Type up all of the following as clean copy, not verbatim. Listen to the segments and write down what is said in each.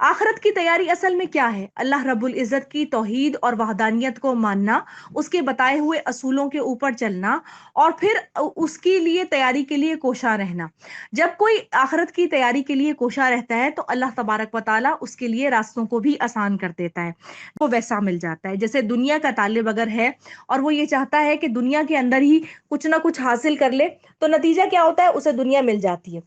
آخرت کی تیاری اصل میں کیا ہے؟ اللہ رب العزت کی توحید اور وحدانیت کو ماننا، اس کے بتائے ہوئے اصولوں کے اوپر چلنا، اور پھر اس کے لیے تیاری کے لیے کوشاں رہنا۔ جب کوئی آخرت کی تیاری کے لیے کوشاں رہتا ہے تو اللہ تبارک و تعالیٰ اس کے لیے راستوں کو بھی آسان کر دیتا ہے، وہ ویسا مل جاتا ہے۔ جیسے دنیا کا طالب اگر ہے اور وہ یہ چاہتا ہے کہ دنیا کے اندر ہی کچھ نہ کچھ حاصل کر لے، تو نتیجہ کیا ہوتا ہے؟ اسے دنیا مل جاتی ہے۔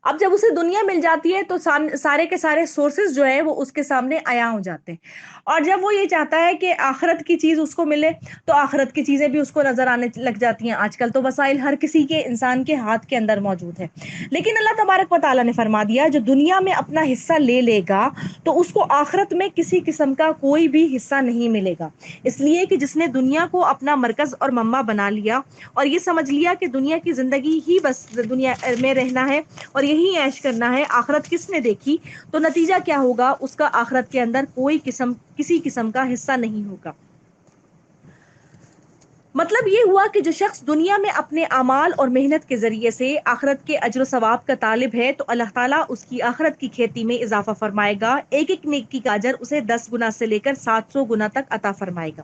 اب جب اسے دنیا مل جاتی ہے تو سارے کے سارے سورسز جو ہے وہ اس کے سامنے عیاں ہو جاتے ہیں، اور جب وہ یہ چاہتا ہے کہ آخرت کی چیز اس کو ملے تو آخرت کی چیزیں بھی اس کو نظر آنے لگ جاتی ہیں۔ آج کل تو وسائل ہر کسی کے، انسان کے ہاتھ کے اندر موجود ہے، لیکن اللہ تبارک و تعالیٰ نے فرما دیا جو دنیا میں اپنا حصہ لے لے گا تو اس کو آخرت میں کسی قسم کا کوئی بھی حصہ نہیں ملے گا، اس لیے کہ جس نے دنیا کو اپنا مرکز اور منبع بنا لیا اور یہ سمجھ لیا کہ دنیا کی زندگی ہی بس دنیا میں رہنا ہے اور یہی عیش کرنا ہے، آخرت کس نے دیکھی، تو نتیجہ کیا ہوگا؟ اس کا آخرت کے اندر کسی قسم کا حصہ نہیں ہوگا۔ مطلب یہ ہوا کہ جو شخص دنیا میں اپنے اعمال اور محنت کے ذریعے سے آخرت کے اجر و ثواب کا طالب ہے تو اللہ تعالیٰ اس کی آخرت کی کھیتی میں اضافہ فرمائے گا، ایک ایک نیکی کا اجر اسے 10 گنا سے لے کر 700 گنا تک عطا فرمائے گا۔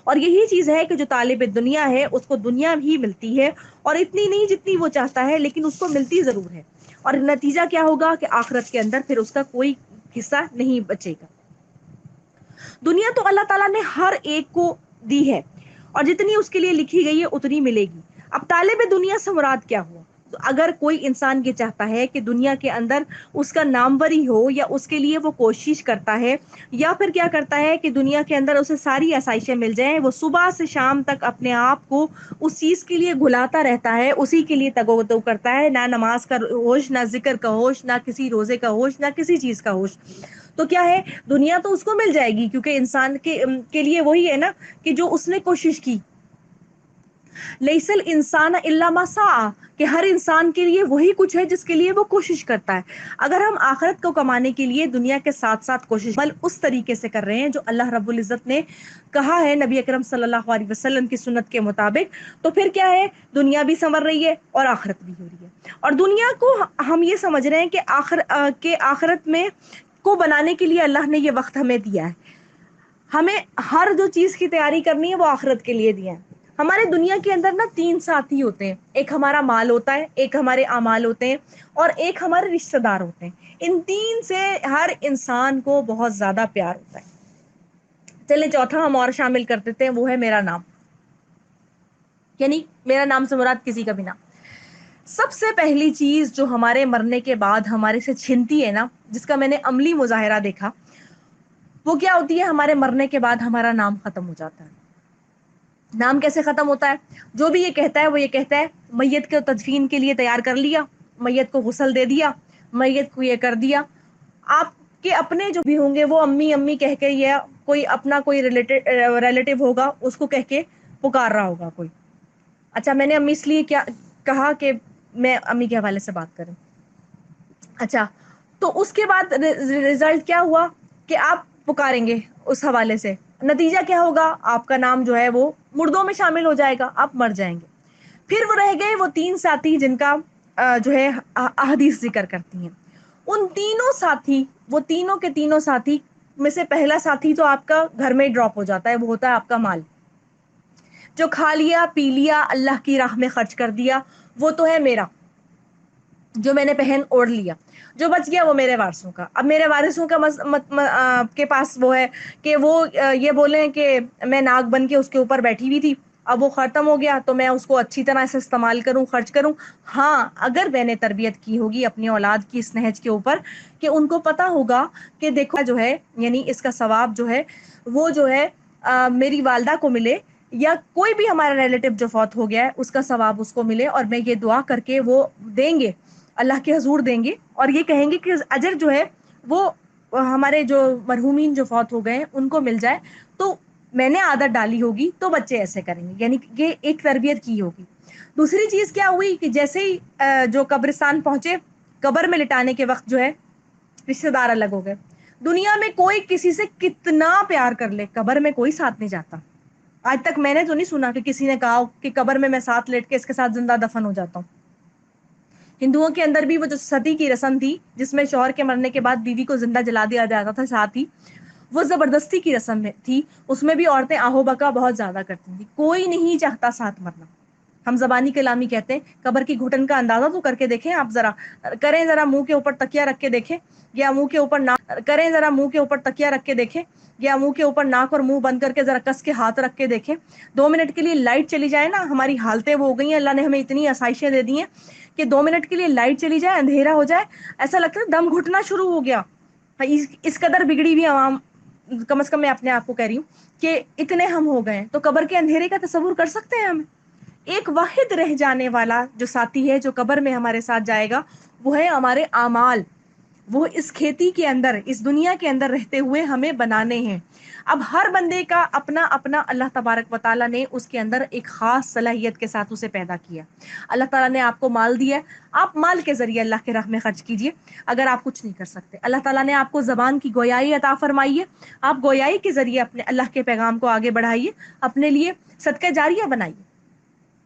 اور یہی چیز ہے کہ جو طالب دنیا ہے اس کو دنیا بھی ملتی ہے، اور اتنی نہیں جتنی وہ چاہتا ہے، لیکن اس کو ملتی ضرور ہے، اور نتیجہ کیا ہوگا کہ آخرت کے اندر پھر اس کا کوئی حصہ نہیں بچے گا۔ دنیا تو اللہ تعالیٰ نے ہر ایک کو دی ہے، اور جتنی اس کے لیے لکھی گئی ہے اتنی ملے گی۔ اب طالب دنیا سے مراد کیا ہوا؟ تو اگر کوئی انسان یہ چاہتا ہے کہ دنیا کے اندر اس کا ناموری ہو، یا اس کے لیے وہ کوشش کرتا ہے، یا پھر کیا کرتا ہے کہ دنیا کے اندر اسے ساری آسائشیں مل جائیں، وہ صبح سے شام تک اپنے آپ کو اس چیز کے لیے گھلاتا رہتا ہے، اسی کے لیے تگ و دو کرتا ہے، نہ نماز کا ہوش، نہ ذکر کا ہوش، نہ کسی روزے کا ہوش، نہ کسی چیز کا ہوش، تو کیا ہے؟ دنیا تو اس کو مل جائے گی، کیونکہ انسان کے لیے وہی ہے نا کہ جو اس نے کوشش کی۔ لیس الانسان الا ما سعى، کہ ہر انسان کے لیے وہی کچھ ہے جس کے لیے وہ کوشش کرتا ہے۔ اگر ہم آخرت کو کمانے کے لیے دنیا کے ساتھ ساتھ کوشش بل اس طریقے سے کر رہے ہیں جو اللہ رب العزت نے کہا ہے نبی اکرم صلی اللہ علیہ وسلم کی سنت کے مطابق، تو پھر کیا ہے؟ دنیا بھی سنور رہی ہے اور آخرت بھی ہو رہی ہے۔ اور دنیا کو ہم یہ سمجھ رہے ہیں کہ آخرت میں کو بنانے کے لیے اللہ نے یہ وقت ہمیں دیا ہے، ہمیں ہر جو چیز کی تیاری کرنی ہے وہ آخرت کے لیے دیا ہے۔ ہمارے دنیا کے اندر نا 3 ساتھی ہوتے ہیں، ایک ہمارا مال ہوتا ہے، ایک ہمارے اعمال ہوتے ہیں، اور ایک ہمارے رشتہ دار ہوتے ہیں۔ ان 3 سے ہر انسان کو بہت زیادہ پیار ہوتا ہے۔ چلیں چوتھا ہم اور شامل کر دیتے ہیں، وہ ہے میرا نام، یعنی میرا نام سے مراد کسی کا بھی نام۔ سب سے پہلی چیز جو ہمارے مرنے کے بعد ہمارے سے چھنتی ہے نا، جس کا میں نے عملی مظاہرہ دیکھا، وہ کیا ہوتی ہے؟ ہمارے مرنے کے بعد ہمارا نام ختم ہو جاتا ہے۔ نام کیسے ختم ہوتا ہے؟ جو بھی یہ کہتا ہے وہ یہ کہتا ہے میت کو تدفین کے لیے تیار کر لیا، میت کو غسل دے دیا، میت کو یہ کر دیا۔ آپ کے اپنے جو بھی ہوں گے وہ امی امی کہہ کے، یا کوئی اپنا کوئی ریلیٹو ہوگا اس کو کہہ کے پکار رہا ہوگا کوئی۔ اچھا، میں نے امی اس لیے کیا کہا کہ میں امی کے حوالے سے بات کروں۔ اچھا، تو اس کے بعد رزلٹ کیا ہوا کہ آپ پکاریں گے اس حوالے سے، نتیجہ کیا ہوگا؟ آپ کا نام جو ہے وہ مردوں میں شامل ہو جائے گا، آپ مر جائیں گے۔ پھر وہ رہ گئے وہ 3 ساتھی جن کا جو ہے احادیث ذکر کرتی ہیں۔ ان تینوں ساتھی، وہ تینوں کے تینوں ساتھی میں سے پہلا ساتھی تو آپ کا گھر میں ڈراپ ہو جاتا ہے، وہ ہوتا ہے آپ کا مال، جو کھا لیا پی لیا اللہ کی راہ میں خرچ کر دیا، وہ تو ہے میرا، جو میں نے پہن اوڑھ لیا۔ جو بچ گیا وہ میرے وارثوں کا۔ اب میرے وارثوں کا کے پاس وہ ہے کہ وہ یہ بولیں کہ میں ناک بن کے اس کے اوپر بیٹھی ہوئی تھی، اب وہ ختم ہو گیا تو میں اس کو اچھی طرح سے استعمال کروں، خرچ کروں۔ ہاں، اگر میں نے تربیت کی ہوگی اپنی اولاد کی اس نہج کے اوپر کہ ان کو پتا ہوگا کہ دیکھو جو ہے، یعنی اس کا ثواب جو ہے وہ جو ہے میری والدہ کو ملے، یا کوئی بھی ہمارا ریلیٹو جو فوت ہو گیا ہے اس کا ثواب اس کو ملے، اور میں یہ دعا کر کے وہ دیں گے، اللہ کے حضور دیں گے، اور یہ کہیں گے کہ اجر جو ہے وہ ہمارے جو مرحومین جو فوت ہو گئے ہیں ان کو مل جائے، تو میں نے عادت ڈالی ہوگی تو بچے ایسے کریں گے، یعنی یہ ایک تربیت کی ہوگی۔ دوسری چیز کیا ہوئی کہ جیسے ہی جو قبرستان پہنچے، قبر میں لٹانے کے وقت جو ہے رشتہ دار الگ ہو گئے۔ دنیا میں کوئی کسی سے کتنا پیار کر لے، قبر میں کوئی ساتھ نہیں جاتا۔ آج تک میں نے تو نہیں سنا کہ کسی نے کہا کہ قبر میں ساتھ لیٹ کے اس کے ساتھ زندہ دفن ہو جاتا ہوں۔ ہندوؤں کے اندر بھی وہ جو ستی کی رسم تھی جس میں شوہر کے مرنے کے بعد بیوی کو زندہ جلا دیا جاتا تھا ساتھ ہی، وہ زبردستی کی رسم تھی، اس میں بھی عورتیں آہو بکا بہت زیادہ کرتی تھیں، کوئی نہیں چاہتا ساتھ مرنا۔ ہم زبانی کلامی کہتے ہیں، قبر کی گھٹن کا اندازہ تو کر کے دیکھیں آپ، ذرا کریں، ذرا منہ کے اوپر تکیا رکھ کے دیکھیں، یا منہ کے اوپر ناک کریں، ذرا منہ کے اوپر تکیا رکھ کے دیکھیں، یا منہ کے اوپر ناک اور منہ بند کر کے ذرا کس کے ہاتھ رکھ کے دیکھیں۔ 2 منٹ کے لیے لائٹ چلی جائے نا، ہماری حالتیں وہ ہو گئی ہیں، اللہ نے ہمیں اتنی آسائشیں دے دی ہیں کہ 2 منٹ کے لیے لائٹ چلی جائے، اندھیرا ہو جائے، ایسا لگتا ہے دم گھٹنا شروع ہو گیا۔ اس قدر بگڑی ہوئی عوام، کم از کم میں اپنے آپ کو کہہ رہی ہوں کہ اتنے ہم ہو گئے ہیں، تو قبر کے اندھیرے کا تصور کر سکتے ہیں ہم؟ ایک واحد رہ جانے والا جو ساتھی ہے جو قبر میں ہمارے ساتھ جائے گا، وہ ہے ہمارے اعمال۔ وہ اس کھیتی کے اندر، اس دنیا کے اندر رہتے ہوئے ہمیں بنانے ہیں۔ اب ہر بندے کا اپنا اپنا اللہ تبارک و تعالیٰ نے اس کے اندر ایک خاص صلاحیت کے ساتھ اسے پیدا کیا۔ اللہ تعالیٰ نے آپ کو مال دیا ہے، آپ مال کے ذریعے اللہ کے راہ میں خرچ کیجئے اگر آپ کچھ نہیں کر سکتے۔ اللہ تعالیٰ نے آپ کو زبان کی گویائی عطا فرمائی ہے، آپ گویائی کے ذریعے اپنے اللہ کے پیغام کو آگے بڑھائیے، اپنے لیے صدقہ جاریہ بنائیے۔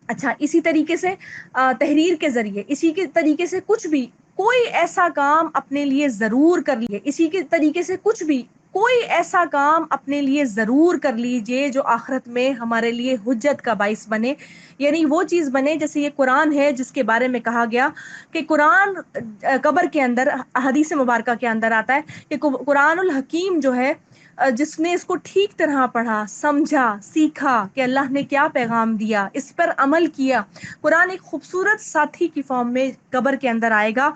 اچھا، اسی طریقے سے تحریر کے ذریعے، اسی کے طریقے سے کچھ بھی کوئی ایسا کام اپنے لیے ضرور کر لیے، اسی کے طریقے سے کچھ بھی کوئی ایسا کام اپنے لیے ضرور کر لیجئے جو آخرت میں ہمارے لیے حجت کا باعث بنے، یعنی وہ چیز بنے جیسے یہ قرآن ہے جس کے بارے میں کہا گیا کہ قرآن قبر کے اندر، حدیث مبارکہ کے اندر آتا ہے کہ قرآن الحکیم جو ہے، جس نے اس کو ٹھیک طرح پڑھا، سمجھا، سیکھا کہ اللہ نے کیا پیغام دیا، اس پر عمل کیا، قرآن ایک خوبصورت ساتھی کی فارم میں قبر کے اندر آئے گا،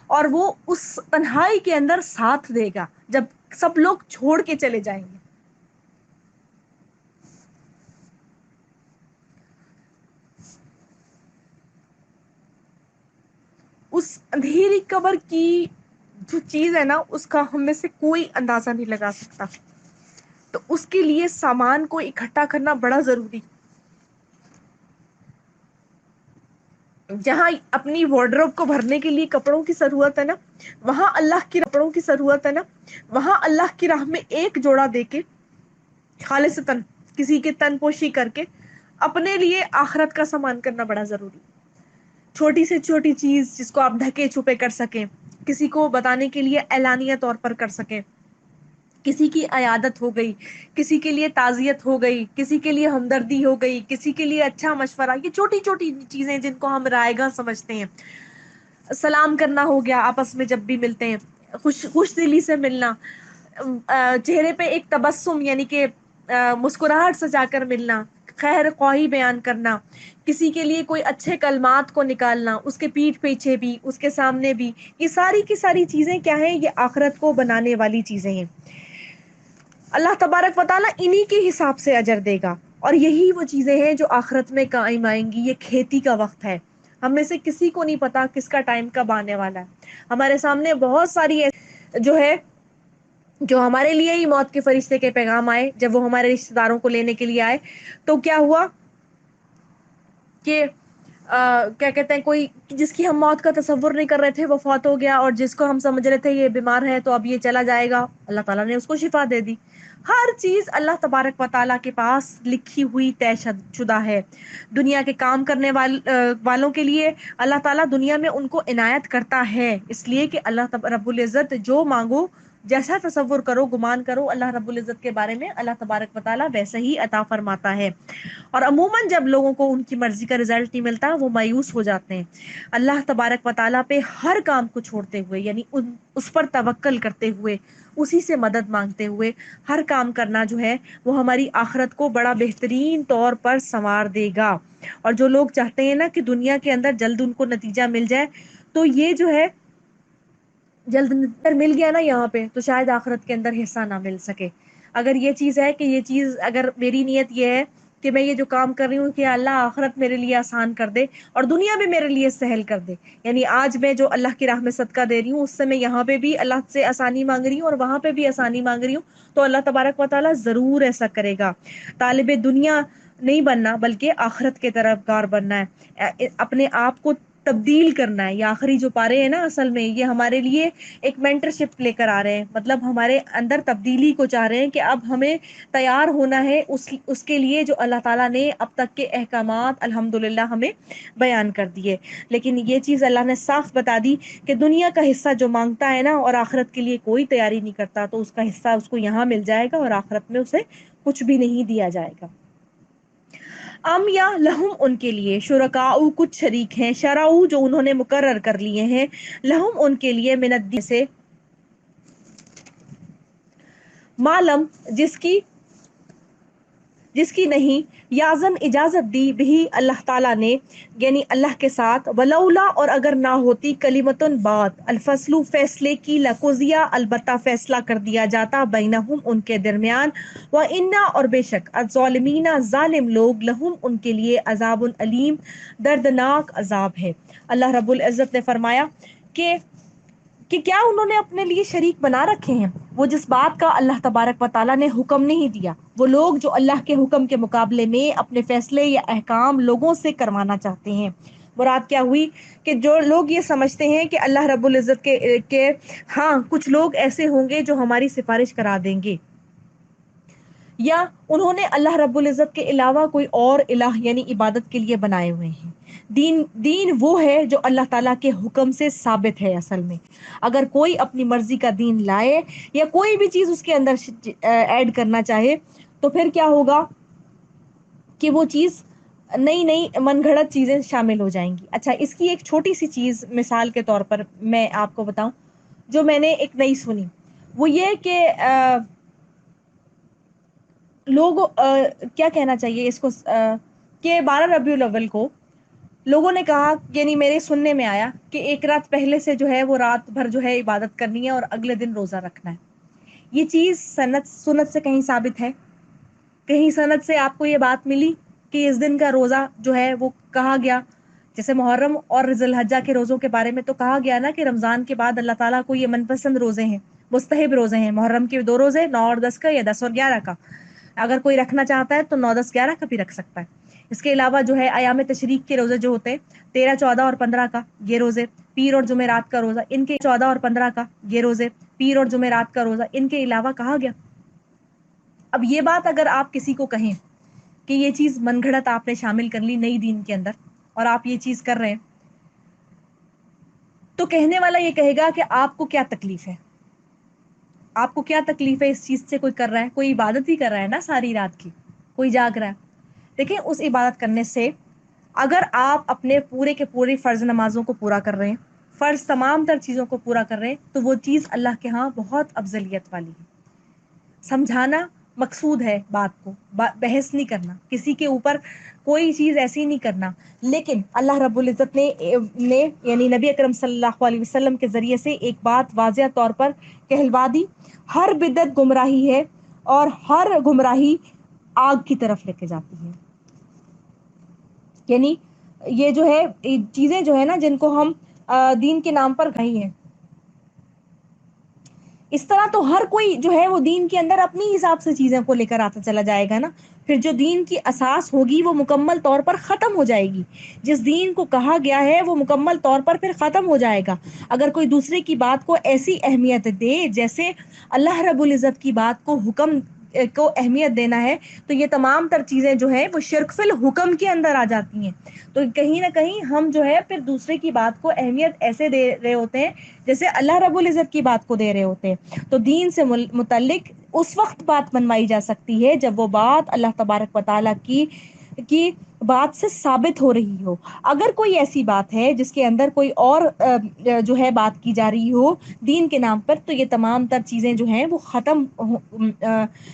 اور وہ اس تنہائی کے اندر ساتھ دے گا جب سب لوگ چھوڑ کے چلے جائیں گے۔ اس اندھیری قبر کی جو چیز ہے نا، اس کا ہم میں سے کوئی اندازہ نہیں لگا سکتا، تو اس کے لیے سامان کو اکٹھا کرنا بڑا ضروری۔ جہاں اپنی وارڈروب کو بھرنے کے لیے کپڑوں کی ضرورت ہے نا، وہاں اللہ کی کپڑوں کی ضرورت ہے نا، وہاں اللہ کی راہ میں ایک جوڑا دے کے، خالصتاً کسی کے تن پوشی کر کے، اپنے لیے آخرت کا سامان کرنا بڑا ضروری۔ چھوٹی سے چھوٹی چیز جس کو آپ ڈھکے چھپے کر سکیں، کسی کو بتانے کے لیے اعلانیہ طور پر کر سکیں، کسی کی عیادت ہو گئی، کسی کے لیے تعزیت ہو گئی، کسی کے لیے ہمدردی ہو گئی، کسی کے لیے اچھا مشورہ، یہ چھوٹی چھوٹی چیزیں جن کو ہم رائے گاہ سمجھتے ہیں۔ سلام کرنا ہو گیا، آپس میں جب بھی ملتے ہیں خوش دلی سے ملنا، چہرے پہ ایک تبسم یعنی کہ مسکراہٹ سجا کر ملنا، خیر خواہی بیان کرنا، کسی کے لیے کوئی اچھے کلمات کو نکالنا، اس کے پیٹھ پیچھے بھی، اس کے سامنے بھی، یہ ساری کی ساری چیزیں کیا ہیں؟ یہ آخرت کو بنانے والی چیزیں ہیں۔ اللہ تبارک و تعالیٰ انہی کے حساب سے اجر دے گا، اور یہی وہ چیزیں ہیں جو آخرت میں قائم آئیں گی۔ یہ کھیتی کا وقت ہے، ہم میں سے کسی کو نہیں پتا کس کا ٹائم کب آنے والا ہے۔ ہمارے سامنے بہت ساری جو ہے، جو ہمارے لیے ہی موت کے فرشتے کے پیغام آئے، جب وہ ہمارے رشتہ داروں کو لینے کے لیے آئے تو کیا ہوا کہ کیا کہتے ہیں، کوئی جس کی ہم موت کا تصور نہیں کر رہے تھے وہ فوت ہو گیا، اور جس کو ہم سمجھ رہے تھے یہ بیمار ہے تو اب یہ چلا جائے گا، اللہ تعالیٰ نے اس کو شفا دے دی۔ ہر چیز اللہ تبارک و تعالیٰ کے پاس لکھی ہوئی طے شدہ ہے۔ دنیا کے کام کرنے والوں کے لیے اللہ تعالیٰ دنیا میں ان کو عنایت کرتا ہے، اس لیے کہ اللہ رب العزت جو مانگو، جیسا تصور کرو، گمان کرو اللہ رب العزت کے بارے میں، اللہ تبارک و تعالیٰ ویسے ہی عطا فرماتا ہے۔ اور عموماً جب لوگوں کو ان کی مرضی کا رزلٹ نہیں ملتا وہ مایوس ہو جاتے ہیں۔ اللہ تبارک و تعالیٰ پہ ہر کام کو چھوڑتے ہوئے، یعنی اس پر توکل کرتے ہوئے، اسی سے مدد مانگتے ہوئے ہر کام کرنا جو ہے وہ ہماری آخرت کو بڑا بہترین طور پر سنوار دے گا۔ اور جو لوگ چاہتے ہیں نا کہ دنیا کے اندر جلد ان کو نتیجہ مل جائے، تو یہ جو ہے جلد نتیجہ مل گیا نا یہاں پہ تو شاید آخرت کے اندر حصہ نہ مل سکے۔ اگر یہ چیز ہے کہ یہ چیز، اگر میری نیت یہ ہے کہ میں یہ جو کام کر رہی ہوں کہ اللہ آخرت میرے لیے آسان کر دے اور دنیا بھی میرے لیے سہل کر دے، یعنی آج میں جو اللہ کی راہ میں صدقہ دے رہی ہوں اس سے میں یہاں پہ بھی اللہ سے آسانی مانگ رہی ہوں اور وہاں پہ بھی آسانی مانگ رہی ہوں، تو اللہ تبارک و تعالیٰ ضرور ایسا کرے گا۔ طالب دنیا نہیں بننا بلکہ آخرت کے طرفدار بننا ہے، اپنے آپ کو تبدیل کرنا ہے. یہ آخری جو پارے ہیں نا اصل میں یہ ہمارے لیے ایک مینٹرشپ لے کر آ رہے ہیں, مطلب ہمارے اندر تبدیلی کو چاہ رہے ہیں کہ اب ہمیں تیار ہونا ہے اس کے لیے جو اللہ تعالیٰ نے اب تک کے احکامات الحمدللہ ہمیں بیان کر دیے. لیکن یہ چیز اللہ نے صاف بتا دی کہ دنیا کا حصہ جو مانگتا ہے نا اور آخرت کے لیے کوئی تیاری نہیں کرتا تو اس کا حصہ اس کو یہاں مل جائے گا اور آخرت میں اسے کچھ بھی نہیں دیا جائے گا. ام یا لہم ان کے لیے شرکاء کچھ شریک ہیں, شرعوا جو انہوں نے مقرر کر لیے ہیں, لہم ان کے لیے من الدین سے معلم جس کی نہیں یازن اجازت دی بھی اللہ تعالیٰ نے یعنی اللہ کے ساتھ, ولولا اور اگر نہ ہوتی کلمتن بات الفصل فیصلے کی لقضیہ البتہ فیصلہ کر دیا جاتا بینہم ان کے درمیان, وَإِنَّا اور بے شک الظالمین ظالم لوگ لہم ان کے لیے عذاب علیم دردناک عذاب ہے. اللہ رب العزت نے فرمایا کہ کیا انہوں نے اپنے لیے شریک بنا رکھے ہیں وہ جس بات کا اللہ تبارک و تعالیٰ نے حکم نہیں دیا. وہ لوگ جو اللہ کے حکم کے مقابلے میں اپنے فیصلے یا احکام لوگوں سے کروانا چاہتے ہیں. مراد کیا ہوئی کہ جو لوگ یہ سمجھتے ہیں کہ اللہ رب العزت کے ہاں کچھ لوگ ایسے ہوں گے جو ہماری سفارش کرا دیں گے, یا انہوں نے اللہ رب العزت کے علاوہ کوئی اور الہ یعنی عبادت کے لیے بنائے ہوئے ہیں. دین وہ ہے جو اللہ تعالیٰ کے حکم سے ثابت ہے. اصل میں اگر کوئی اپنی مرضی کا دین لائے یا کوئی بھی چیز اس کے اندر ایڈ کرنا چاہے تو پھر کیا ہوگا کہ وہ چیز نئی من گھڑت چیزیں شامل ہو جائیں گی. اچھا, اس کی ایک چھوٹی سی چیز مثال کے طور پر میں آپ کو بتاؤں جو میں نے ایک نئی سنی, وہ یہ کہ لوگ کیا کہنا چاہیے اس کو کہ 12 ربیع الاول کو لوگوں نے کہا, یعنی میرے سننے میں آیا کہ ایک رات پہلے سے جو ہے وہ رات بھر جو ہے عبادت کرنی ہے اور اگلے دن روزہ رکھنا ہے. یہ چیز سنت سے کہیں ثابت ہے؟ کہیں سند سے آپ کو یہ بات ملی کہ اس دن کا روزہ جو ہے وہ کہا گیا؟ جیسے محرم اور ذی الحجہ کے روزوں کے بارے میں تو کہا گیا نا کہ رمضان کے بعد اللہ تعالیٰ کو یہ من پسند روزے ہیں, مستحب روزے ہیں. محرم کے 2 روزے 9 اور 10 کا یا 10 اور 11 کا, اگر کوئی رکھنا چاہتا ہے تو 9 10 11 کا بھی رکھ سکتا ہے. اس کے علاوہ جو ہے ایام تشریق کے روزے جو ہوتے ہیں 13 14 اور 15 کا یہ روزے, پیر اور جمعرات کا روزہ ان کے 14 اور 15 کا یہ روزے, پیر اور جمعرات کا روزہ ان کے علاوہ کہا گیا. اب یہ بات اگر آپ کسی کو کہیں کہ یہ چیز من گھڑت آپ نے شامل کر لی نئی دین کے اندر اور آپ یہ چیز کر رہے ہیں, تو کہنے والا یہ کہے گا کہ آپ کو کیا تکلیف ہے, آپ کو کیا تکلیف ہے اس چیز سے. کوئی کر رہا ہے, کوئی عبادت ہی کر رہا ہے نا ساری رات کی, کوئی جاگ رہا ہے. دیکھیں اس عبادت کرنے سے اگر آپ اپنے پورے کے پورے فرض نمازوں کو پورا کر رہے ہیں, فرض تمام تر چیزوں کو پورا کر رہے ہیں, تو وہ چیز اللہ کے ہاں بہت افضلیت والی ہے. سمجھانا مقصود ہے بات کو, بحث نہیں کرنا, کسی کے اوپر کوئی چیز ایسی نہیں کرنا. لیکن اللہ رب العزت نے یعنی نبی اکرم صلی اللہ علیہ وسلم کے ذریعے سے ایک بات واضح طور پر کہلوا دی, ہر بدعت گمراہی ہے اور ہر گمراہی آگ کی طرف لے کے جاتی ہے. یعنی یہ جو ہے چیزیں جو ہے نا جن کو ہم دین کے نام پر کہیں ہیں, اس طرح تو ہر کوئی جو ہے وہ دین کے اندر اپنی حساب سے چیزیں کو لے کر آتا چلا جائے گا نا. پھر جو دین کی اساس ہوگی وہ مکمل طور پر ختم ہو جائے گی. جس دین کو کہا گیا ہے وہ مکمل طور پر پھر ختم ہو جائے گا. اگر کوئی دوسرے کی بات کو ایسی اہمیت دے جیسے اللہ رب العزت کی بات کو حکم کو اہمیت دینا ہے, تو یہ تمام تر چیزیں جو ہیں وہ شرک فی الحکم کے اندر آ جاتی ہیں. تو کہیں نہ کہیں ہم جو ہے پھر دوسرے کی بات کو اہمیت ایسے دے رہے ہوتے ہیں جیسے اللہ رب العزت کی بات کو دے رہے ہوتے ہیں. تو دین سے متعلق اس وقت بات منوائی جا سکتی ہے جب وہ بات اللہ تبارک و تعالیٰ کی بات سے ثابت ہو رہی ہو. اگر کوئی ایسی بات ہے جس کے اندر کوئی اور جو ہے بات کی جا رہی ہو دین کے نام پر, تو یہ تمام تر چیزیں جو ہیں وہ ختم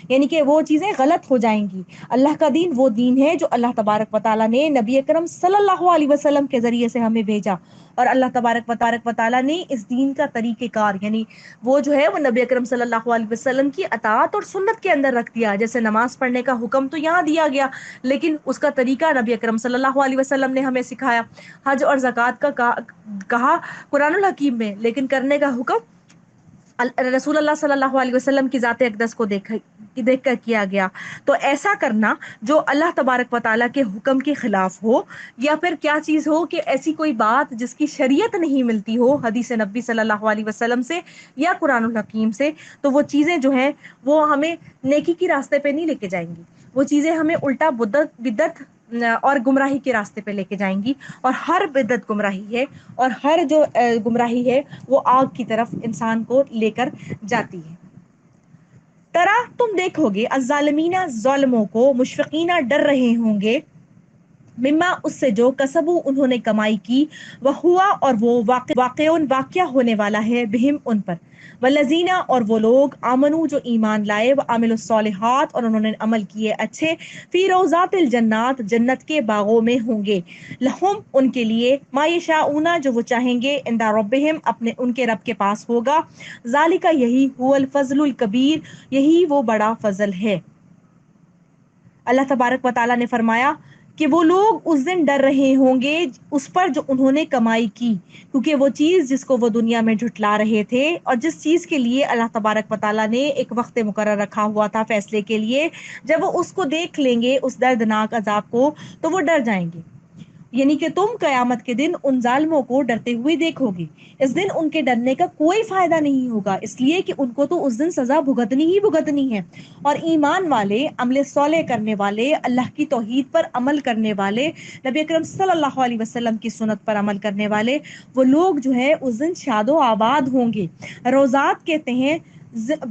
یعنی کہ وہ چیزیں غلط ہو جائیں گی. اللہ کا دین وہ دین ہے جو اللہ تبارک و تعالیٰ نے نبی اکرم صلی اللہ علیہ وسلم کے ذریعے سے ہمیں بھیجا, اور اللہ تبارک و تعالیٰ نے اس دین کا طریقہ کار یعنی وہ جو ہے وہ نبی اکرم صلی اللہ علیہ وسلم کی اطاعت اور سنت کے اندر رکھ دیا. جیسے نماز پڑھنے کا حکم تو یہاں دیا گیا, لیکن اس کا طریقہ نبی اکرم صلی اللہ علیہ وسلم نے ہمیں سکھایا. حج اور زکوٰۃ کا کہا قرآن الحکیم میں, لیکن کرنے کا حکم رسول اللہ صلی اللہ علیہ وسلم کی ذات اقدس کو دیکھ کر کیا گیا، تو ایسا کرنا جو اللہ تبارک و تعالیٰ کے حکم کے خلاف ہو، یا پھر کیا چیز ہو کہ ایسی کوئی بات جس کی شریعت نہیں ملتی ہو حدیث نبی صلی اللہ علیہ وسلم سے یا قرآن الحکیم سے، تو وہ چیزیں جو ہیں وہ ہمیں نیکی کی راستے پہ نہیں لے کے جائیں گی، وہ چیزیں ہمیں الٹا بدعت اور گمراہی کے راستے پہ لے کے جائیں گی، اور ہر بدعت گمراہی ہے، اور ہر جو گمراہی ہے وہ آگ کی طرف انسان کو لے کر جاتی ہے۔ ترا تم دیکھو گے الظالمین ظالموں کو مشفقین ڈر رہے ہوں گے، مما اس سے جو کسبو انہوں نے کمائی کی، وہ ہوا اور وہ واقع ہونے والا ہے بہم ان پر، والذین اور وہ لوگ آمنو جو ایمان لائے، وہ عامل الصالحات اور انہوں نے عمل کیے اچھے، فی روضات الجنات جنت کے باغوں میں ہوں گے، لہم ان کے لیے ما یشاؤون جو وہ چاہیں گے، عند ربہم اپنے ان کے رب کے پاس ہوگا، ذالک یہی هو الفضل الکبیر یہی وہ بڑا فضل ہے۔ اللہ تبارک و تعالیٰ نے فرمایا کہ وہ لوگ اس دن ڈر رہے ہوں گے اس پر جو انہوں نے کمائی کی، کیونکہ وہ چیز جس کو وہ دنیا میں جھٹلا رہے تھے، اور جس چیز کے لیے اللہ تبارک و تعالیٰ نے ایک وقت مقرر رکھا ہوا تھا فیصلے کے لیے، جب وہ اس کو دیکھ لیں گے اس دردناک عذاب کو، تو وہ ڈر جائیں گے۔ یعنی کہ تم قیامت کے دن ان ظالموں کو ڈرتے ہوئے دیکھو گے، اس دن ان کے ڈرنے کا کوئی فائدہ نہیں ہوگا، اس لیے کہ ان کو تو اس دن سزا بھگتنی ہی بھگتنی ہے۔ اور ایمان والے، عمل صالح کرنے والے، اللہ کی توحید پر عمل کرنے والے، نبی اکرم صلی اللہ علیہ وسلم کی سنت پر عمل کرنے والے، وہ لوگ جو ہے اس دن شاد و آباد ہوں گے۔ روزات کہتے ہیں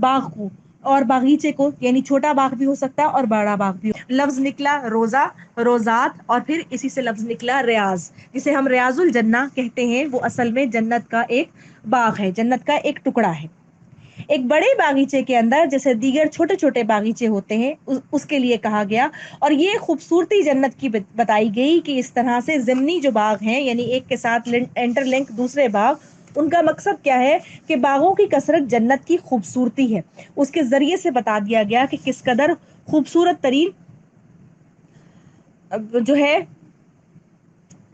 باغ کو اور باغیچے کو، یعنی چھوٹا باغ بھی ہو سکتا ہے اور بڑا باغ بھی لفظ نکلا روزہ، روزات، اور پھر اسی سے لفظ نکلا ریاض، جسے ہم ریاض الجنہ کہتے ہیں، وہ اصل میں جنت کا ایک باغ ہے، جنت کا ایک ٹکڑا ہے۔ ایک بڑے باغیچے کے اندر جیسے دیگر چھوٹے چھوٹے باغیچے ہوتے ہیں اس کے لیے کہا گیا، اور یہ خوبصورتی جنت کی بتائی گئی کہ اس طرح سے ضمنی جو باغ ہیں، یعنی ایک کے ساتھ انٹر لنک دوسرے باغ، ان کا مقصد کیا ہے کہ باغوں کی کثرت جنت کی خوبصورتی ہے، اس کے ذریعے سے بتا دیا گیا کہ کس قدر خوبصورت ترین جو ہے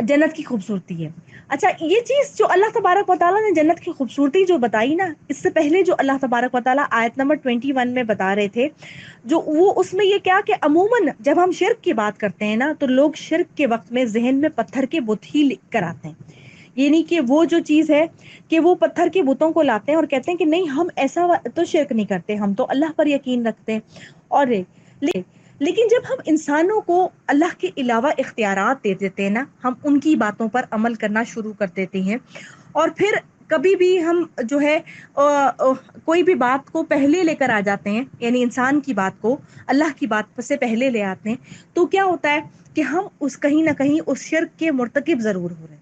جنت کی خوبصورتی ہے۔ اچھا، یہ چیز جو اللہ تبارک و تعالیٰ نے جنت کی خوبصورتی جو بتائی نا، اس سے پہلے جو اللہ تبارک و تعالیٰ آیت نمبر 21 میں بتا رہے تھے، جو وہ اس میں یہ کیا کہ عموماً جب ہم شرک کی بات کرتے ہیں نا، تو لوگ شرک کے وقت میں ذہن میں پتھر کے بت ہی لکھ کر آتے ہیں، یعنی کہ وہ جو چیز ہے کہ وہ پتھر کے بتوں کو لاتے ہیں اور کہتے ہیں کہ نہیں، ہم ایسا تو شرک نہیں کرتے، ہم تو اللہ پر یقین رکھتے ہیں۔ اور لیکن جب ہم انسانوں کو اللہ کے علاوہ اختیارات دے دیتے ہیں نا، ہم ان کی باتوں پر عمل کرنا شروع کر دیتے ہیں، اور پھر کبھی بھی ہم جو ہے کوئی بھی بات کو پہلے لے کر آ جاتے ہیں، یعنی انسان کی بات کو اللہ کی بات سے پہلے لے آتے ہیں، تو کیا ہوتا ہے کہ ہم اس کہیں نہ کہیں اس شرک کے مرتکب ضرور ہو رہے ہیں۔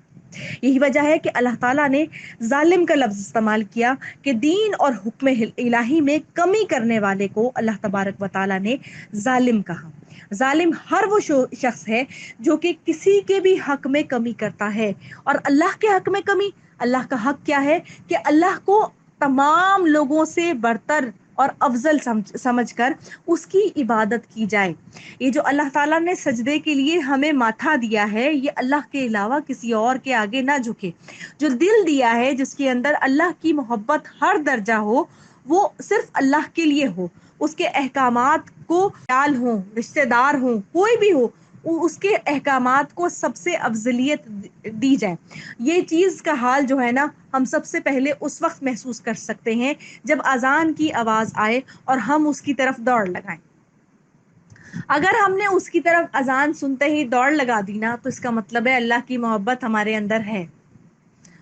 یہی وجہ ہے کہ اللہ تعالیٰ نے ظالم کا لفظ استعمال کیا کہ دین اور حکم الہی میں کمی کرنے والے کو اللہ تبارک و تعالیٰ نے ظالم کہا۔ ظالم ہر وہ شخص ہے جو کہ کسی کے بھی حق میں کمی کرتا ہے، اور اللہ کے حق میں کمی، اللہ کا حق کیا ہے کہ اللہ کو تمام لوگوں سے برتر اور افضل سمجھ کر اس کی عبادت کی جائے۔ یہ جو اللہ تعالیٰ نے سجدے کے لیے ہمیں ماتھا دیا ہے، یہ اللہ کے علاوہ کسی اور کے آگے نہ جھکے۔ جو دل دیا ہے جس کے اندر اللہ کی محبت ہر درجہ ہو، وہ صرف اللہ کے لیے ہو، اس کے احکامات کو خیال ہوں، رشتہ دار ہوں، کوئی بھی ہو، اس کے احکامات کو سب سے افضلیت دی جائے۔ یہ چیز کا حال جو ہے نا، ہم سب سے پہلے اس وقت محسوس کر سکتے ہیں جب اذان کی آواز آئے اور ہم اس کی طرف دوڑ لگائیں۔ اگر ہم نے اس کی طرف اذان سنتے ہی دوڑ لگا دی نا، تو اس کا مطلب ہے اللہ کی محبت ہمارے اندر ہے۔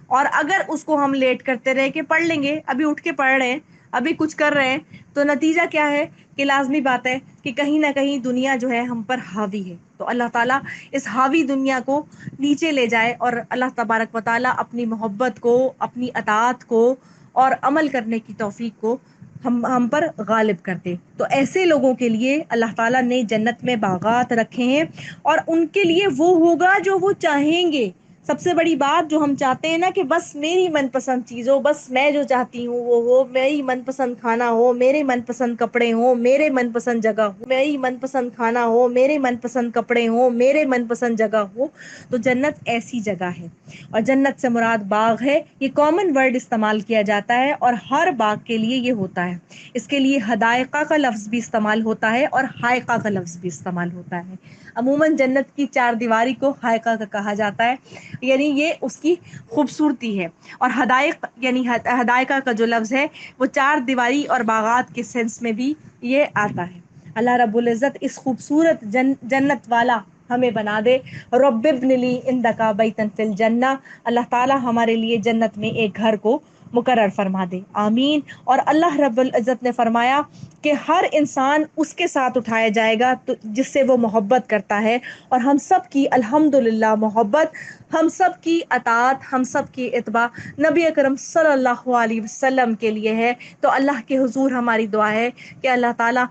اور اگر اس کو ہم لیٹ کرتے رہے کہ پڑھ لیں گے، ابھی اٹھ کے پڑھ رہے ہیں، ابھی کچھ کر رہے ہیں، تو نتیجہ کیا ہے کہ لازمی بات ہے کہ کہیں نہ کہیں دنیا جو ہے ہم پر حاوی ہے۔ تو اللہ تعالیٰ اس حاوی دنیا کو نیچے لے جائے، اور اللہ تبارک و تعالیٰ اپنی محبت کو، اپنی اطاعت کو اور عمل کرنے کی توفیق کو ہم پر غالب کرتے۔ تو ایسے لوگوں کے لیے اللہ تعالیٰ نے جنت میں باغات رکھے ہیں، اور ان کے لیے وہ ہوگا جو وہ چاہیں گے، سب سے بڑی بات جو ہم چاہتے ہیں نا کہ بس میری من پسند چیز ہو، بس میں جو چاہتی ہوں وہ ہو، میری من پسند کھانا ہو، میرے من پسند کپڑے ہوں، میرے من پسند جگہ ہو، میری من پسند کھانا ہو، میرے من پسند کپڑے ہوں، میرے من پسند جگہ ہو، تو جنت ایسی جگہ ہے۔ اور جنت سے مراد باغ ہے، یہ کامن ورڈ استعمال کیا جاتا ہے اور ہر باغ کے لیے یہ ہوتا ہے۔ اس کے لیے حدائقہ کا لفظ بھی استعمال ہوتا ہے اور حائقہ کا لفظ بھی استعمال ہوتا ہے۔ عموماً جنت کی چار دیواری کو حائقہ کا کہا جاتا ہے، یعنی یہ اس کی خوبصورتی ہے۔ اور حدائق یعنی حدائقہ کا جو لفظ ہے وہ چار دیواری اور باغات کے سینس میں بھی یہ آتا ہے۔ اللہ رب العزت اس خوبصورت جنت والا ہمیں بنا دے۔ رب ابن لی عندک بیتا فی الجنہ، اللہ تعالی ہمارے لیے جنت میں ایک گھر کو مقرر فرما دے، آمین۔ اور اللہ رب العزت نے فرمایا کہ ہر انسان اس کے ساتھ اٹھایا جائے گا جس سے وہ محبت کرتا ہے، اور ہم سب کی الحمدللہ محبت، ہم سب کی اطاعت، ہم سب کی اتباع نبی اکرم صلی اللہ علیہ وسلم کے لیے ہے۔ تو اللہ کے حضور ہماری دعا ہے کہ اللہ تعالی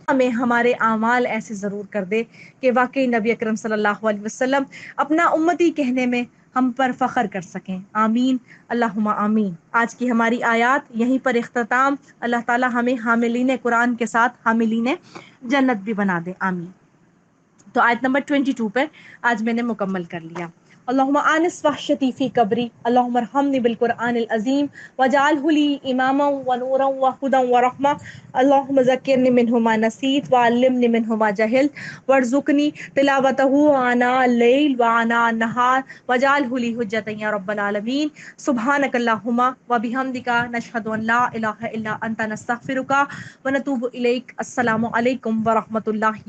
ہمیں ہمارے اعمال ایسے ضرور کر دے کہ واقعی نبی اکرم صلی اللہ علیہ وسلم اپنا امتی کہنے میں ہم پر فخر کر سکیں، آمین اللہم آمین۔ آج کی ہماری آیات یہیں پر اختتام۔ اللہ تعالی ہمیں حاملین قرآن کے ساتھ حاملین جنت بھی بنا دے، آمین۔ تو آیت نمبر 22 پہ آج میں نے مکمل کر لیا۔ اللہم آنس وحشتی فی قبری، اللہم ارحمنی بالقرآن العظیم وجعلہ لی اماما ونورا وہدا ورحمہ، اللہم ذکرنی منہ ما نسیت وعلمنی منہ ما جہلت وارزقنی تلاوتہ آناء اللیل وآناء النہار وجعلہ لی حجۃ یا رب العالمین۔ سبحانک اللہم وبحمدک، نشہد ان لا الہ الا انت، نستغفرک ونتوب الیک۔ السلام علیکم ورحمۃ اللہ۔